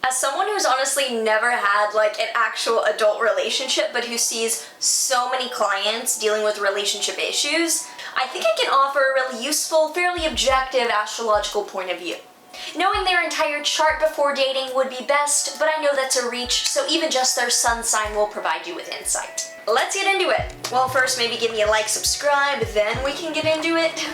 As someone who's honestly never had like an actual adult relationship, but who sees so many clients dealing with relationship issues, I think I can offer a really useful, fairly objective astrological point of view. Knowing their entire chart before dating would be best, but I know that's a reach, so even just their sun sign will provide you with insight. Let's get into it. Well, first maybe give me a like, subscribe, then we can get into it.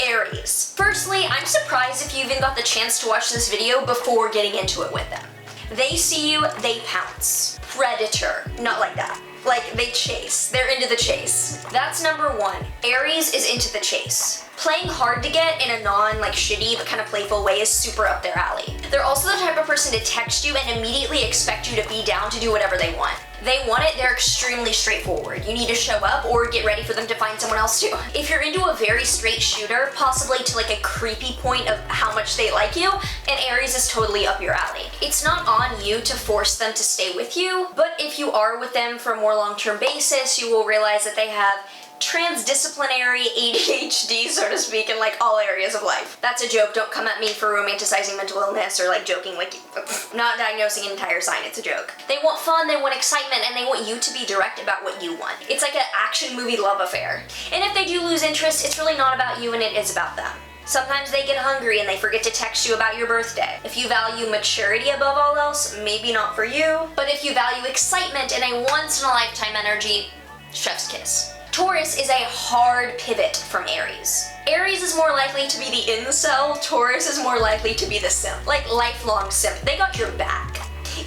Aries. Firstly, I'm surprised if you even got the chance to watch this video before getting into it with them. They see you, they pounce. Predator. Not like that. Like, they chase. They're into the chase. That's number one. Aries is into the chase. Playing hard to get in a shitty but kind of playful way is super up their alley. They're also the type of person to text you and immediately expect you to be down to do whatever they want. They want it, they're extremely straightforward. You need to show up or get ready for them to find someone else too. If you're into a very straight shooter, possibly to like a creepy point of how much they like you, and Aries is totally up your alley. It's not on you to force them to stay with you, but if you are with them for a more long-term basis, you will realize that they have transdisciplinary ADHD, so to speak, in like all areas of life. That's a joke. Don't come at me for romanticizing mental illness or like joking, like not diagnosing an entire sign. It's a joke. They want fun, they want excitement, and they want you to be direct about what you want. It's like an action movie love affair. And if they do lose interest, it's really not about you and it is about them. Sometimes they get hungry and they forget to text you about your birthday. If you value maturity above all else, maybe not for you. But if you value excitement and a once-in-a-lifetime energy, chef's kiss. Taurus is a hard pivot from Aries. Aries is more likely to be the incel, Taurus is more likely to be the simp. Like lifelong simp. They got your back.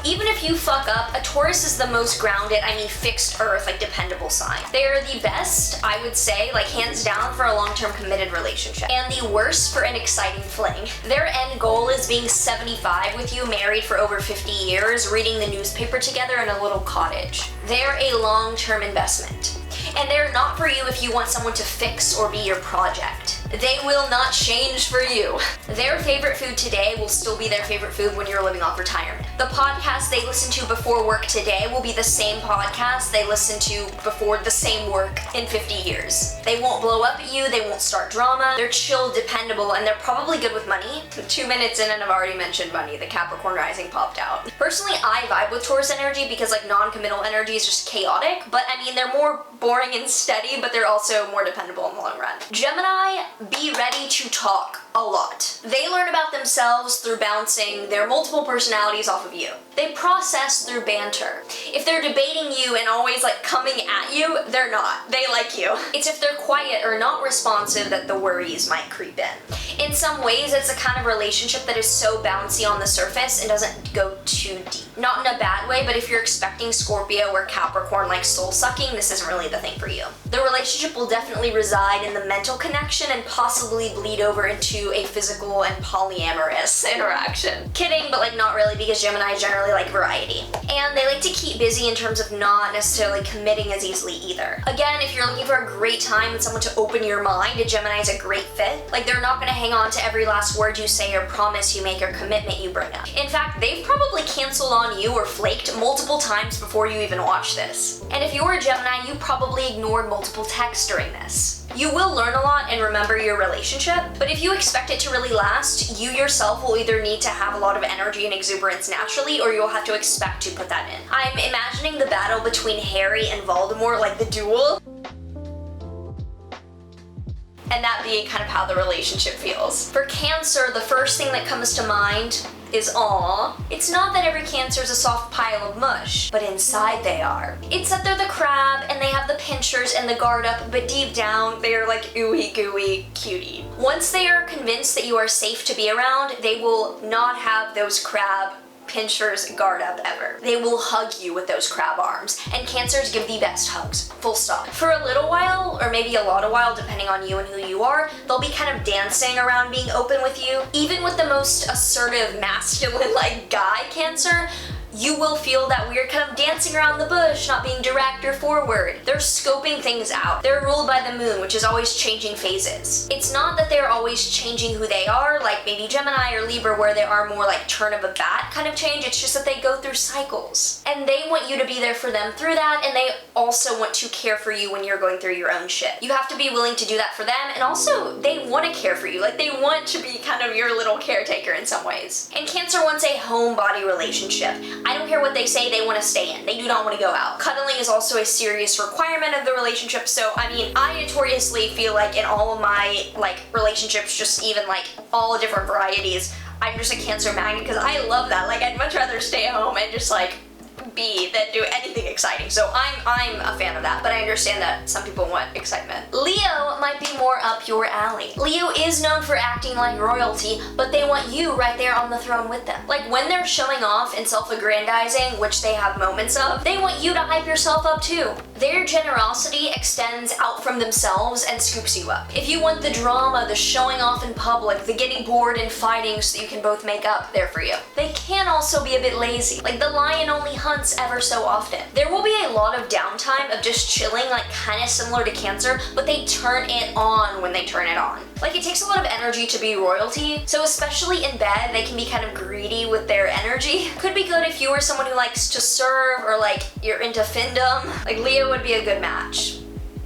Even if you fuck up, a Taurus is the most grounded, fixed earth, like dependable sign. They're the best, I would say, like hands down for a long-term committed relationship. And the worst for an exciting fling. Their end goal is being 75 with you, married for over 50 years, reading the newspaper together in a little cottage. They're a long-term investment. And they're not for you if you want someone to fix or be your project. They will not change for you. Their favorite food today will still be their favorite food when you're living off retirement. The podcast they listen to before work today will be the same podcast they listen to before the same work in 50 years. They won't blow up at you, they won't start drama, they're chill, dependable, and they're probably good with money. 2 minutes in and I've already mentioned money, the Capricorn rising popped out. Personally, I vibe with Taurus energy because like non-committal energy is just chaotic, but they're more boring and steady, but they're also more dependable in the long run. Gemini, be ready to talk a lot. They learn about themselves through bouncing their multiple personalities off of you. They process through banter. If they're debating you and always like coming at you, they're not. They like you. It's if they're quiet or not responsive that the worries might creep in. In some ways, it's a kind of relationship that is so bouncy on the surface and doesn't go too deep. Not in a bad way, but if you're expecting Scorpio or Capricorn like soul sucking, this isn't really the thing for you. The relationship will definitely reside in the mental connection and possibly bleed over into a physical and polyamorous interaction. Kidding, but like not really, because Gemini generally like variety. And they like to keep busy in terms of not necessarily committing as easily either. Again, if you're looking for a great time and someone to open your mind, a Gemini is a great fit. Like they're not gonna hang on to every last word you say or promise you make or commitment you bring up. In fact, they've probably canceled on you or flaked multiple times before you even watch this. And if you're a Gemini, you probably ignored multiple texts during this. You will learn a lot and remember your relationship, but if you expect it to really last, you yourself will either need to have a lot of energy and exuberance naturally, or you'll have to expect to put that in. I'm imagining the battle between Harry and Voldemort, like the duel, and that being kind of how the relationship feels. For Cancer, the first thing that comes to mind is aw. It's not that every Cancer is a soft pile of mush, but inside they are. It's that they're the crab and they have the pinchers and the guard up, but deep down they are like ooey gooey cutie. Once they are convinced that you are safe to be around, they will not have those crab pinchers guard up ever. They will hug you with those crab arms, and Cancers give the best hugs, full stop. For a little while, or maybe a lot of while, depending on you and who you are, they'll be kind of dancing around being open with you. Even with the most assertive, masculine, like guy Cancer, You will feel that weird kind of dancing around the bush, not being direct or forward. They're scoping things out. They're ruled by the moon, which is always changing phases. It's not that they're always changing who they are, like maybe Gemini or Libra, where they are more like turn of a bat kind of change. It's just that they go through cycles. And they want you to be there for them through that, and they also want to care for you when you're going through your own shit. You have to be willing to do that for them, and also they want to care for you. Like, they want to be kind of your little caretaker in some ways. And Cancer wants a home-body relationship. I don't care what they say, they want to stay in. They do not want to go out. Cuddling is also a serious requirement of the relationship, so I mean, I notoriously feel like in all of my like relationships, just even like all different varieties, I'm just a Cancer magnet because I love that. Like, I'd much rather stay home and just like be than do anything exciting. So I'm a fan of that, but I understand that some people want excitement. Leo might be more up your alley. Leo is known for acting like royalty, but they want you right there on the throne with them. Like, when they're showing off and self-aggrandizing, which they have moments of, they want you to hype yourself up too. Their generosity extends out from themselves and scoops you up. If you want the drama, the showing off in public, the getting bored and fighting so that you can both make up, they're for you. They can also be a bit lazy. Like, the lion only hunts ever so often. There will be a lot of downtime of just chilling, like kind of similar to Cancer, but they turn it on when they turn it on. Like, it takes a lot of energy to be royalty, so especially in bed, they can be kind of greedy with their energy. Could be good if you were someone who likes to serve, or like you're into findom. Like, Leo would be a good match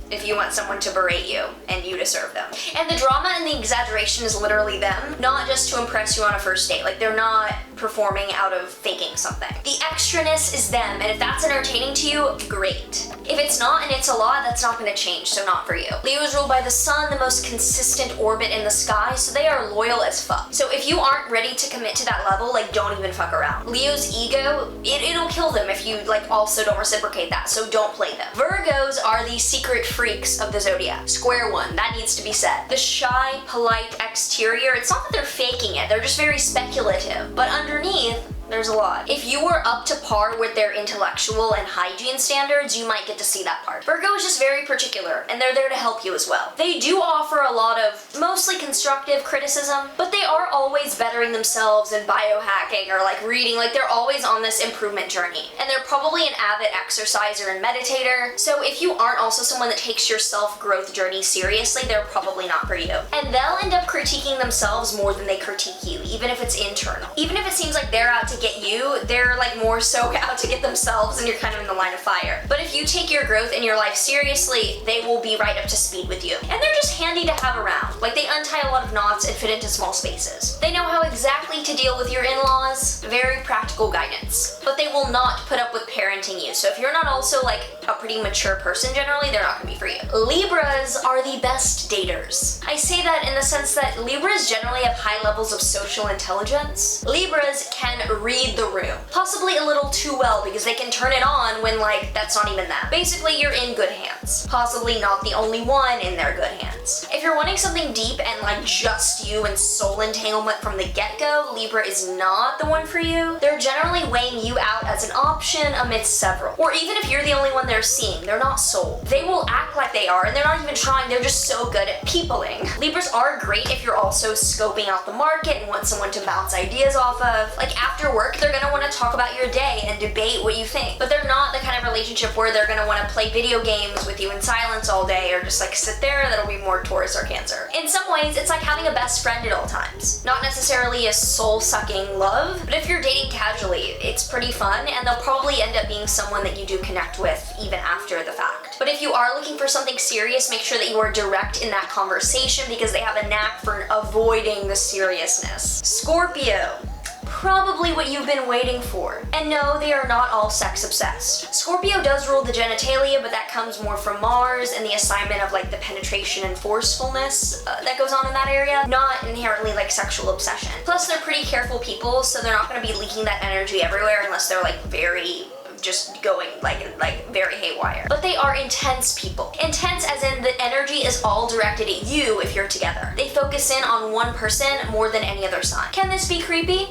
if you want someone to berate you and you to serve them. And the drama and the exaggeration is literally them, not just to impress you on a first date. Like, they're not performing out of faking something. The extraness is them, and if that's entertaining to you, great. If it's not and it's a lot, that's not gonna change, so not for you. Leo is ruled by the sun, the most consistent orbit in the sky, so they are loyal as fuck. So if you aren't ready to commit to that level, like, don't even fuck around. Leo's ego, it'll kill them if you like also don't reciprocate that, so don't play them. Virgos are the secret freaks of the zodiac. Square one, that needs to be said. The shy, polite exterior, it's not that they're faking it, they're just very speculative, but underneath, there's a lot. If you were up to par with their intellectual and hygiene standards, you might get to see that part. Virgo is just very particular, and they're there to help you as well. They do offer a lot of mostly constructive criticism, but they are always bettering themselves and biohacking or like reading. Like, they're always on this improvement journey. And they're probably an avid exerciser and meditator. So if you aren't also someone that takes your self-growth journey seriously, they're probably not for you. And they'll end up critiquing themselves more than they critique you, even if it's internal. Even if it seems like they're out to get you, they're like more so out to get themselves, and you're kind of in the line of fire. But if you take your growth in your life seriously, they will be right up to speed with you. And they're just handy to have around. Like, they untie a lot of knots and fit into small spaces. They know how exactly to deal with your in-laws, very practical guidance. But they will not put up with parenting you. So if you're not also like a pretty mature person generally, they're not gonna be for you. Libras are the best daters. I say that in the sense that Libras generally have high levels of social intelligence. Libras can read the room, possibly a little too well, because they can turn it on when like that's not even that. Basically, you're in good hands. Possibly not the only one in their good hands. If you're wanting something deep and like just you and soul entanglement from the get-go, Libra is not the one for you. They're generally weighing you out as an option amidst several. Or even if you're the only one they're seeing, they're not sold. They will act like they are, and they're not even trying, they're just so good at peopling. Libras are great if you're also scoping out the market and want someone to bounce ideas off of. Like, after work, they're gonna wanna talk about your day and debate what you think. But they're not the kind of relationship where they're gonna wanna play video games with you in silence all day or just like sit there. That'll be more Taurus or Cancer. In some ways, it's like having a best friend at all times. Not necessarily a soul-sucking love, but if you're dating casually, it's pretty fun, and they'll probably end up being someone that you do connect with even after the fact. But if you are looking for something serious, make sure that you are direct in that conversation, because they have a knack for avoiding the seriousness. Scorpio. Probably what you've been waiting for. And no, they are not all sex obsessed. Scorpio does rule the genitalia, but that comes more from Mars and the assignment of like the penetration and forcefulness that goes on in that area, not inherently like sexual obsession. Plus, they're pretty careful people, so they're not gonna be leaking that energy everywhere unless they're like very just going like very haywire. But they are intense people. Intense as in the energy is all directed at you if you're together. They focus in on one person more than any other sign. Can this be creepy?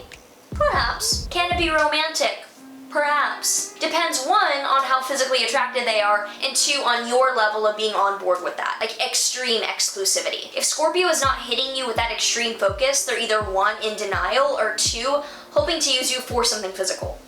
Perhaps. Can it be romantic? Perhaps. Depends, one, on how physically attracted they are, and two, on your level of being on board with that. Like, extreme exclusivity. If Scorpio is not hitting you with that extreme focus, they're either one, in denial, or two, hoping to use you for something physical.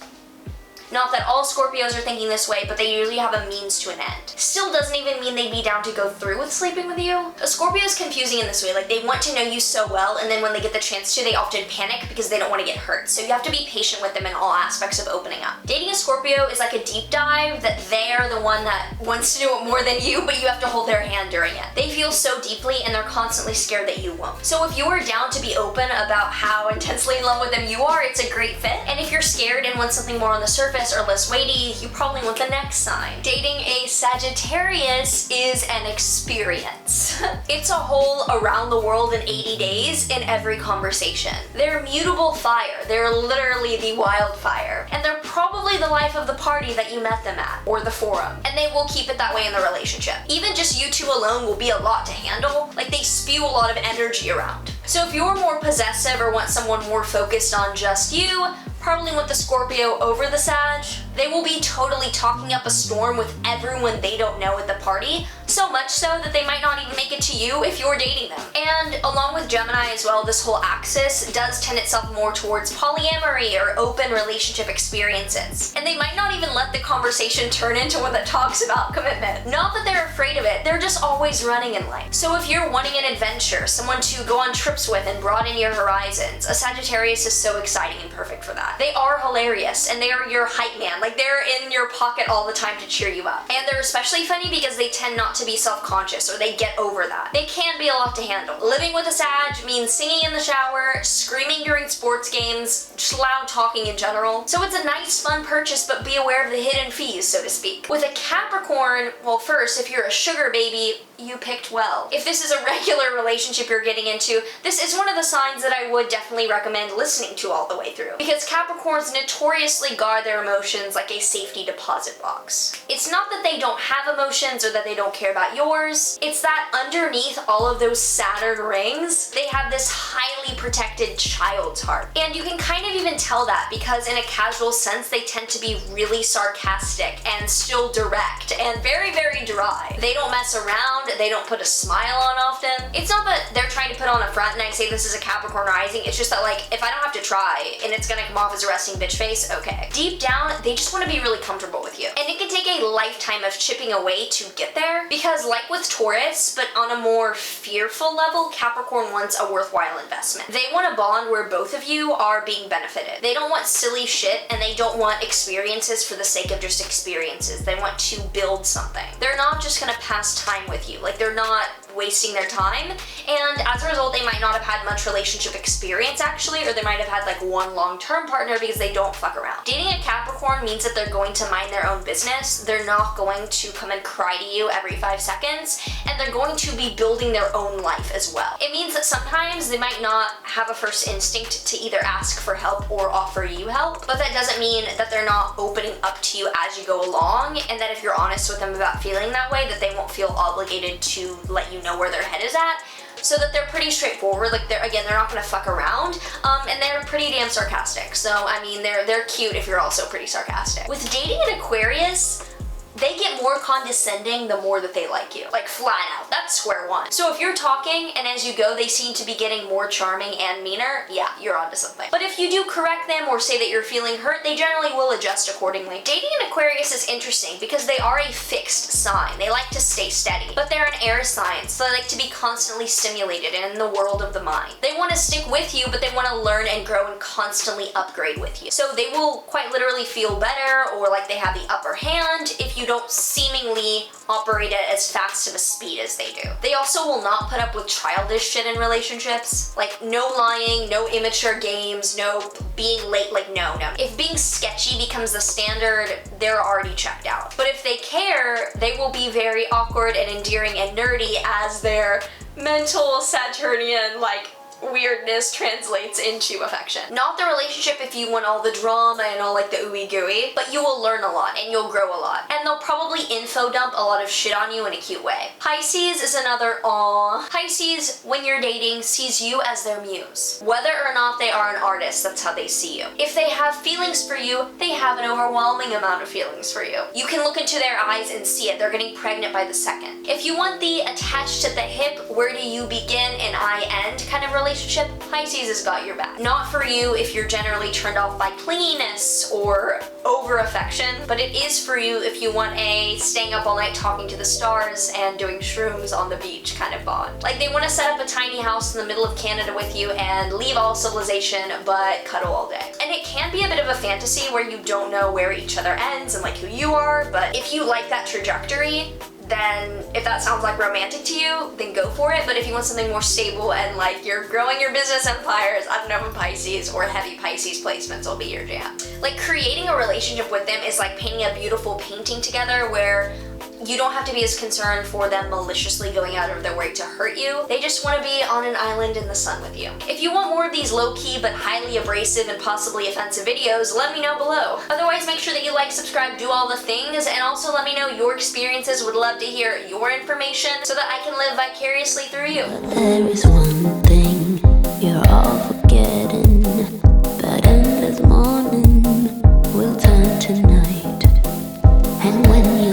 Not that all Scorpios are thinking this way, but they usually have a means to an end. Still doesn't even mean they'd be down to go through with sleeping with you. A Scorpio is confusing in this way, like they want to know you so well, and then when they get the chance to, they often panic because they don't want to get hurt. So you have to be patient with them in all aspects of opening up. Dating a Scorpio is like a deep dive that they're the one that wants to do it more than you, but you have to hold their hand during it. They feel so deeply and they're constantly scared that you won't. So if you are down to be open about how intensely in love with them you are, it's a great fit. And if you're scared and want something more on the surface or less weighty, you probably want the next sign. Dating a Sagittarius is an experience. It's a whole around the world in 80 days in every conversation. They're mutable fire. They're literally the wildfire. And they're probably the life of the party that you met them at, or the forum. And they will keep it that way in the relationship. Even just you two alone will be a lot to handle. Like they spew a lot of energy around. So if you're more possessive or want someone more focused on just you, probably want the Scorpio over the Sag. They will be totally talking up a storm with everyone they don't know at the party, so much so that they might not even make it to you if you're dating them. And along with Gemini as well, this whole axis does tend itself more towards polyamory or open relationship experiences. And they might not even let the conversation turn into one that talks about commitment. Not that they're afraid of it, they're just always running in life. So if you're wanting an adventure, someone to go on trips with and broaden your horizons, a Sagittarius is so exciting and perfect for that. They are hilarious and they are your hype man. Like they're in your pocket all the time to cheer you up. And they're especially funny because they tend not to be self-conscious, or they get over that. They can be a lot to handle. Living with a Sag means singing in the shower, screaming during sports games, just loud talking in general. So it's a nice fun purchase, but be aware of the hidden fees, so to speak. With a Capricorn, well first, if you're a sugar baby, you picked well. If this is a regular relationship you're getting into, this is one of the signs that I would definitely recommend listening to all the way through. Because Capricorns notoriously guard their emotions like a safety deposit box. It's not that they don't have emotions or that they don't care about yours. It's that underneath all of those Saturn rings, they have this highly protected child's heart. And you can kind of even tell that because in a casual sense, they tend to be really sarcastic and still direct and very, very dry. They don't mess around. They don't put a smile on often. It's not that they're trying to put on a front and I say this is a Capricorn rising. It's just that like, if I don't have to try and it's gonna come off as a resting bitch face, okay. Deep down, they just wanna be really comfortable with you. And it can take a lifetime of chipping away to get there because like with Taurus, but on a more fearful level, Capricorn wants a worthwhile investment. They want a bond where both of you are being benefited. They don't want silly shit and they don't want experiences for the sake of just experiences. They want to build something. They're not just gonna pass time with you. Like they're not wasting their time, and as a result they might not have had much relationship experience actually, or they might have had like one long-term partner because they don't fuck around. Dating a Capricorn means that they're going to mind their own business. They're not going to come and cry to you every 5 seconds, and they're going to be building their own life as well. It means that sometimes they might not have a first instinct to either ask for help or offer you help, but that doesn't mean that they're not opening up to you as you go along, and that if you're honest with them about feeling that way, that they won't feel obligated to let you know where their head is at, so that they're pretty straightforward. Like they're not gonna fuck around, and they're pretty damn sarcastic. So I mean, they're cute if you're also pretty sarcastic. With dating an Aquarius, they get more condescending the more that they like you. Like flat out, that's square one. So if you're talking and as you go they seem to be getting more charming and meaner, yeah, you're onto something. But if you do correct them or say that you're feeling hurt, they generally will adjust accordingly. Dating an Aquarius is interesting because they are a fixed sign. They like to stay steady, but they're an air sign, so they like to be constantly stimulated and in the world of the mind. They want to stick with you, but they want to learn and grow and constantly upgrade with you. So they will quite literally feel better or like they have the upper hand if you don't seemingly operate at as fast of a speed as they do. They also will not put up with childish shit in relationships. Like no lying, no immature games, no being late, like no. If being sketchy becomes the standard, they're already checked out. But if they care, they will be very awkward and endearing and nerdy as their mental Saturnian like weirdness translates into affection. Not the relationship if you want all the drama and all like the ooey gooey, but you will learn a lot and you'll grow a lot. And they'll probably info dump a lot of shit on you in a cute way. Pisces is another aw. Pisces, when you're dating, sees you as their muse. Whether or not they are an artist, that's how they see you. If they have feelings for you, they have an overwhelming amount of feelings for you. You can look into their eyes and see it. They're getting pregnant by the second. If you want the attached at the hip, where do you begin and I end kind of relationship, relationship, Pisces has got your back. Not for you if you're generally turned off by clinginess or over affection, but it is for you if you want a staying up all night talking to the stars and doing shrooms on the beach kind of bond. Like, they want to set up a tiny house in the middle of Canada with you and leave all civilization but cuddle all day. And it can be a bit of a fantasy where you don't know where each other ends and like who you are, but if you like that trajectory, then if that sounds like romantic to you, then go for it. But if you want something more stable and like you're growing your business empires, I don't know if Pisces or heavy Pisces placements will be your jam. Like, creating a relationship with them is like painting a beautiful painting together where you don't have to be as concerned for them maliciously going out of their way to hurt you. They just want to be on an island in the sun with you. If you want more of these low-key but highly abrasive and possibly offensive videos, let me know below. Otherwise, make sure that you like, subscribe, do all the things, and also let me know your experiences. Would love to hear your information so that I can live vicariously through you. There is one thing you're all forgetting, that endless morning will turn to night, and when you